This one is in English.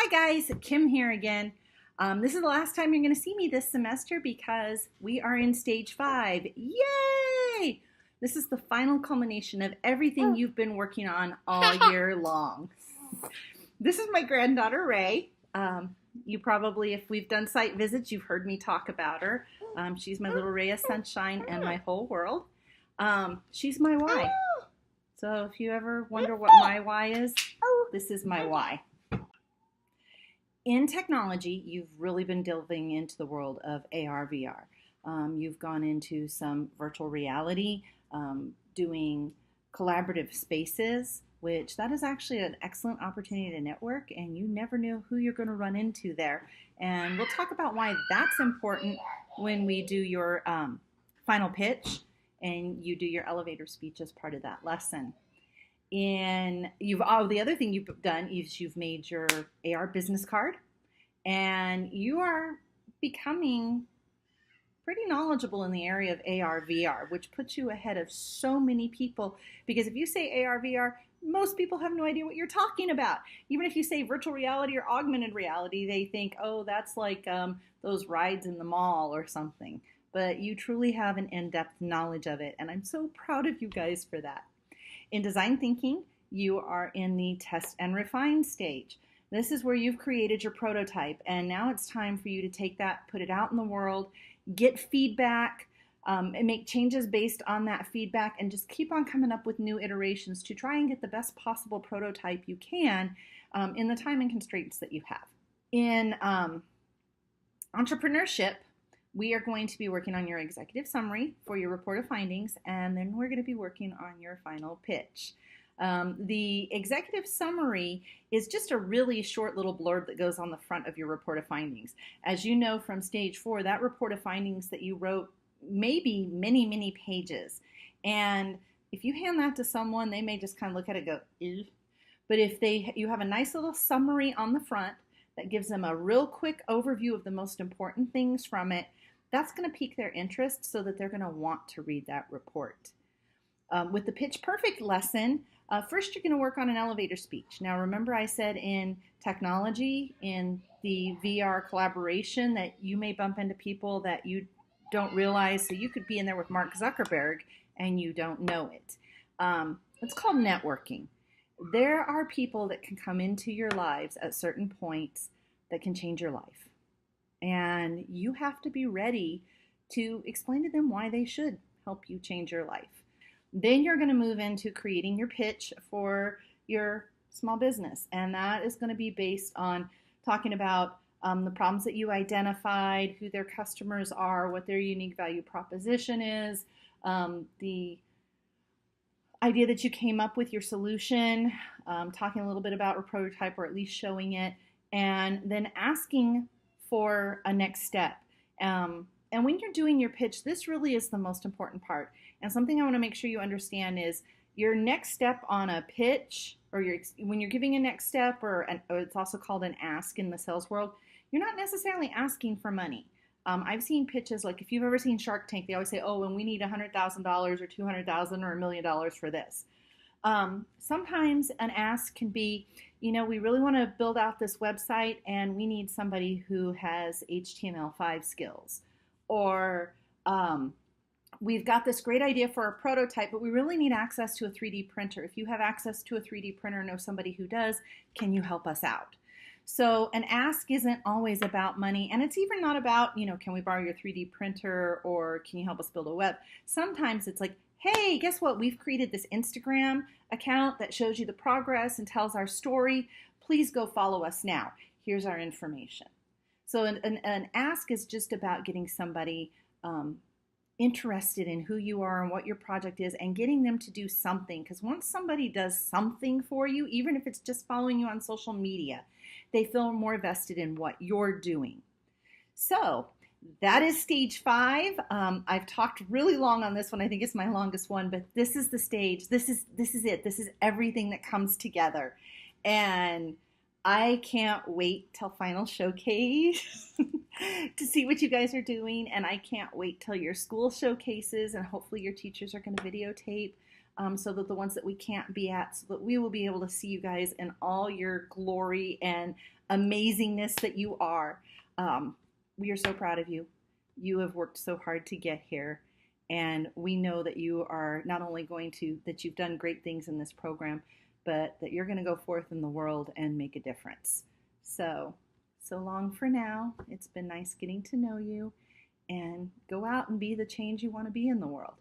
Hi guys, Kim here again. This is the last time you're going to see me this semester because we are in stage 5. Yay! This is the final culmination of everything you've been working on all year long. This is my granddaughter Ray. You probably, if we've done site visits, you've heard me talk about her. She's my little ray of sunshine and my whole world. She's my why. So if you ever wonder what my why is, this is my why. In technology, you've really been delving into the world of AR, VR. You've gone into some virtual reality, doing collaborative spaces, which that is actually an excellent opportunity to network, and you never know who you're going to run into there. And we'll talk about why that's important when we do your final pitch and you do your elevator speech as part of that lesson. The other thing you've done is you've made your AR business card, and you are becoming pretty knowledgeable in the area of AR VR, which puts you ahead of so many people, because if you say AR VR, most people have no idea what you're talking about. Even if you say virtual reality or augmented reality, they think, oh, that's like those rides in the mall or something. But you truly have an in-depth knowledge of it, and I'm so proud of you guys for that. In design thinking, you are in the test and refine stage. This is where you've created your prototype, and now it's time for you to take that, put it out in the world, get feedback, and make changes based on that feedback, and just keep on coming up with new iterations to try and get the best possible prototype you can in the time and constraints that you have. In entrepreneurship, we are going to be working on your executive summary for your report of findings, and then we're going to be working on your final pitch. The executive summary is just a really short little blurb that goes on the front of your report of findings. As you know from stage 4, that report of findings that you wrote may be many, many pages. And if you hand that to someone, they may just kind of look at it and go, ew. But if you have a nice little summary on the front that gives them a real quick overview of the most important things from it, that's going to pique their interest so that they're going to want to read that report. With the Pitch Perfect lesson, first you're going to work on an elevator speech. Now remember I said in technology, in the VR collaboration, that you may bump into people that you don't realize, so you could be in there with Mark Zuckerberg and you don't know it. It's called networking. There are people that can come into your lives at certain points that can change your life. And you have to be ready to explain to them why they should help you change your life. Then you're going to move into creating your pitch for your small business. And that is going to be based on talking about the problems that you identified, who their customers are, what their unique value proposition is, the idea that you came up with your solution, talking a little bit about a prototype or at least showing it, and then asking for a next step. And when you're doing your pitch, this really is the most important part. And something I want to make sure you understand is your next step on a pitch, or when you're giving a next step, or it's also called an ask in the sales world, you're not necessarily asking for money. I've seen pitches, like if you've ever seen Shark Tank, they always say, oh, and we need $100,000 or $200,000 or $1 million for this. Sometimes an ask can be, we really want to build out this website and we need somebody who has HTML5 skills. Or we've got this great idea for a prototype, but we really need access to a 3D printer. If you have access to a 3D printer, know somebody who does, can you help us out? So an ask isn't always about money, and it's even not about, can we borrow your 3D printer, or can you help us build a web? Sometimes it's like, hey, guess what? We've created this Instagram account that shows you the progress and tells our story. Please go follow us now. Here's our information. So an ask is just about getting somebody interested in who you are and what your project is, and getting them to do something. Because once somebody does something for you, even if it's just following you on social media, they feel more vested in what you're doing. So that is stage 5. I've talked really long on this one. I think it's my longest one, but this is the stage. This is it. This is everything that comes together. And I can't wait till final showcase to see what you guys are doing. And I can't wait till your school showcases, and hopefully your teachers are going to videotape so that the ones that we can't be at, so that we will be able to see you guys in all your glory and amazingness that you are. We are so proud of you. You have worked so hard to get here. And we know that you are not only that you've done great things in this program, but that you're going to go forth in the world and make a difference. So long for now. It's been nice getting to know you, and go out and be the change you want to be in the world.